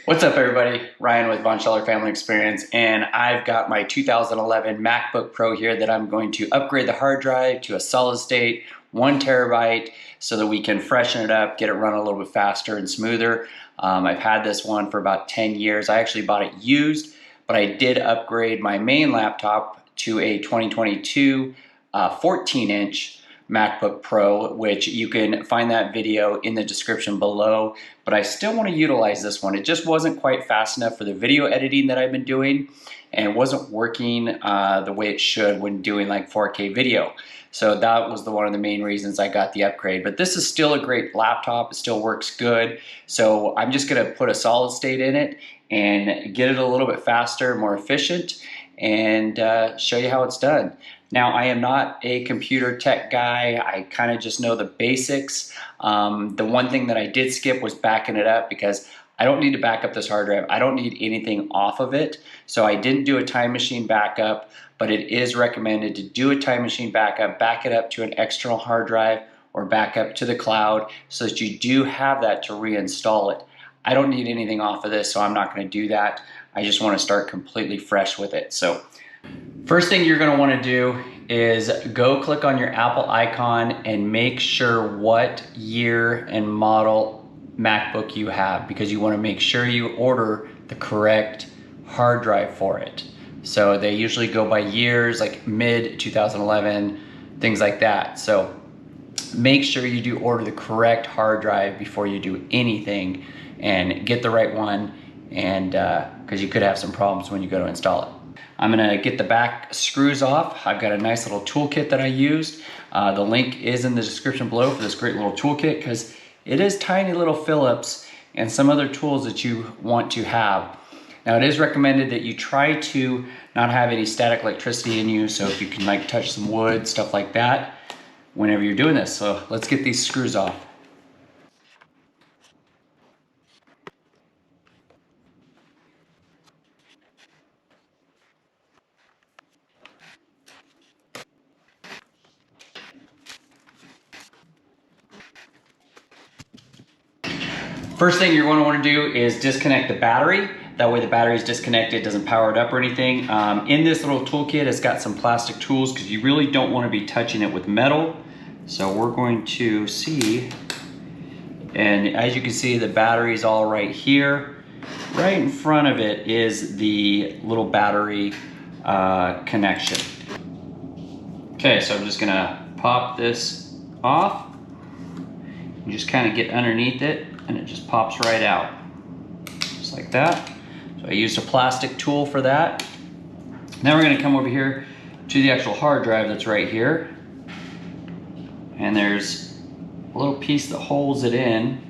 What's up, everybody? Ryan with Von Scheller Family Experience, and I've got my 2011 MacBook Pro here that I'm going to upgrade the hard drive to a solid state, 1 terabyte, so that we can freshen it up, get it run a little bit faster and smoother. I've had this one for about 10 years. I actually bought it used, but I did upgrade my main laptop to a 2022 14-inch MacBook Pro, which you can find that video in the description below, but I still want to utilize this one. It just wasn't quite fast enough for the video editing that I've been doing, and it wasn't working the way it should when doing like 4K video. So that was one of the main reasons I got the upgrade. But this is still a great laptop. It still works good. So I'm just going to put a solid state in it and get it a little bit faster, more efficient, and show you how it's done. Now, I am not a computer tech guy. I kind of just know the basics. The one thing that I did skip was backing it up, because I don't need to back up this hard drive. I don't need anything off of it. So I didn't do a time machine backup, but it is recommended to do a time machine backup, back it up to an external hard drive or back up to the cloud so that you do have that to reinstall it. I don't need anything off of this, so I'm not going to do that. I just want to start completely fresh with it. So first thing you're going to want to do is go click on your Apple icon and make sure what year and model MacBook you have, because you want to make sure you order the correct hard drive for it. So they usually go by years, like mid 2011, things like that. So make sure you do order the correct hard drive before you do anything, and get the right one, and because you could have some problems when you go to install it. I'm gonna get the back screws off. I've got a nice little toolkit that I used. The link is in the description below for this great little toolkit, because it is tiny little Phillips and some other tools that you want to have. Now, it is recommended that you try to not have any static electricity in you, so if you can like touch some wood, stuff like that, whenever you're doing this. So let's get these screws off. First thing you're going to want to do is disconnect the battery. That way the battery is disconnected, doesn't power it up or anything. In this little toolkit, it's got some plastic tools, because you really don't want to be touching it with metal. So we're going to see, and as you can see, the battery is all right here. Right in front of it is the little battery connection. Okay, so I'm just gonna pop this off and just kind of get underneath it, and it just pops right out, just like that. So I used a plastic tool for that. Now we're gonna come over here to the actual hard drive that's right here. And there's a little piece that holds it in.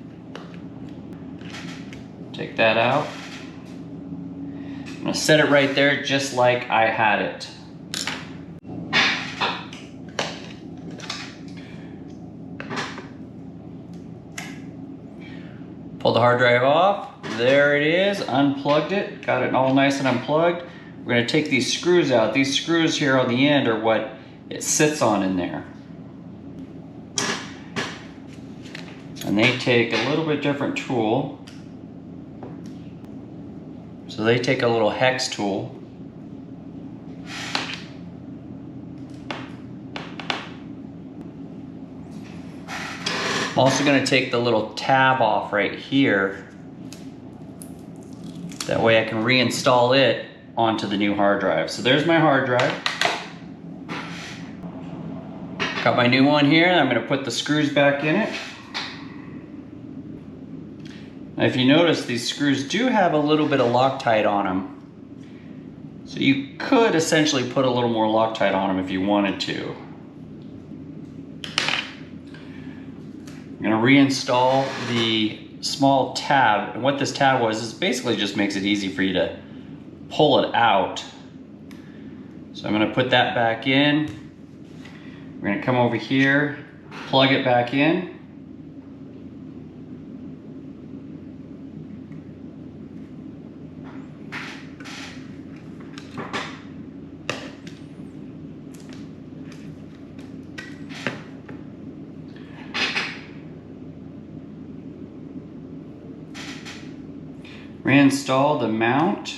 Take that out. I'm gonna set it right there just like I had it. Pull the hard drive off. There it is, unplugged it, got it all nice and unplugged. We're gonna take these screws out. These screws here on the end are what it sits on in there. And they take a little bit different tool. So they take a little hex tool. I'm also going to take the little tab off right here. That way I can reinstall it onto the new hard drive. So there's my hard drive. Got my new one here, and I'm going to put the screws back in it. Now, if you notice, these screws do have a little bit of Loctite on them. So you could essentially put a little more Loctite on them if you wanted to. I'm going to reinstall the small tab, and what this tab was is basically just makes it easy for you to pull it out. So I'm going to put that back in. We're going to come over here, plug it back in. Reinstall the mount,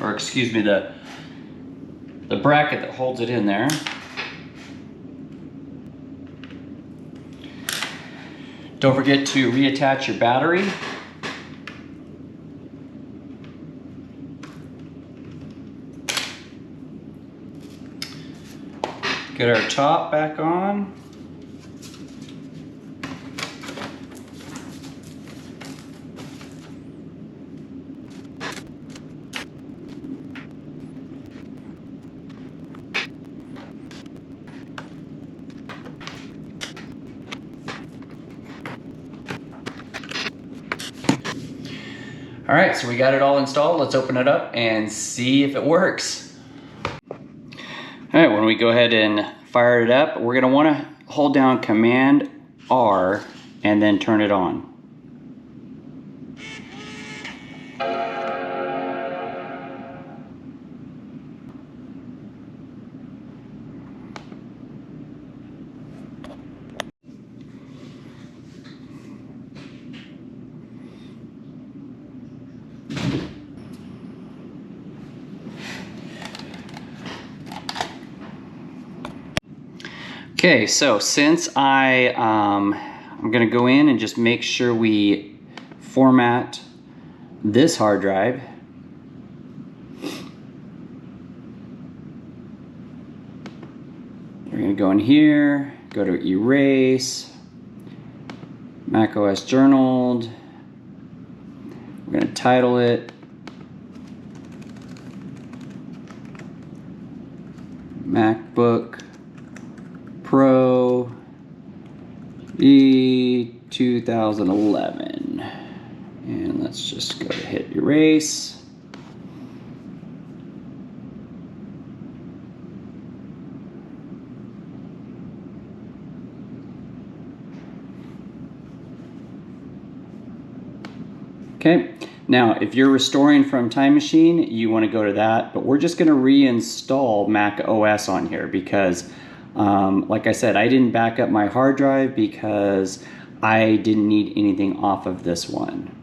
or excuse me, the bracket that holds it in there. Don't forget to reattach your battery. Get our top back on. All right, so we got it all installed. Let's open it up and see if it works. All right, when we go ahead and fire it up, we're gonna wanna hold down Command R and then turn it on. Okay, so since I'm gonna go in and just make sure we format this hard drive. We're gonna go in here, go to erase, macOS journaled. We're gonna title it MacBook Pro E2011, and let's just go to hit erase. Okay, now if you're restoring from Time Machine, you want to go to that, but we're just going to reinstall Mac OS on here because like I said, I didn't back up my hard drive because I didn't need anything off of this one.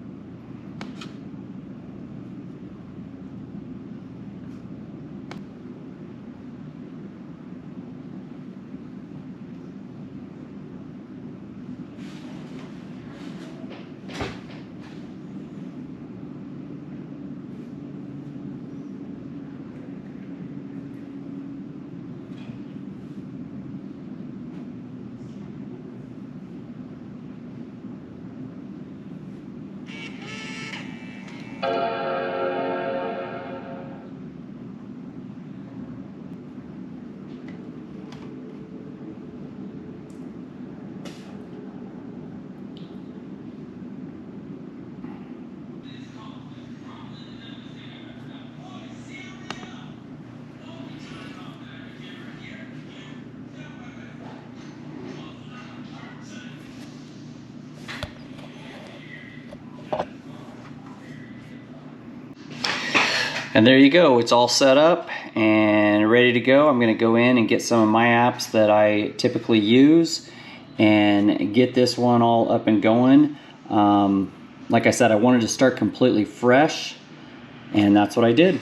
And there you go, it's all set up and ready to go. I'm gonna go in and get some of my apps that I typically use and get this one all up and going. Like I said, I wanted to start completely fresh, and that's what I did.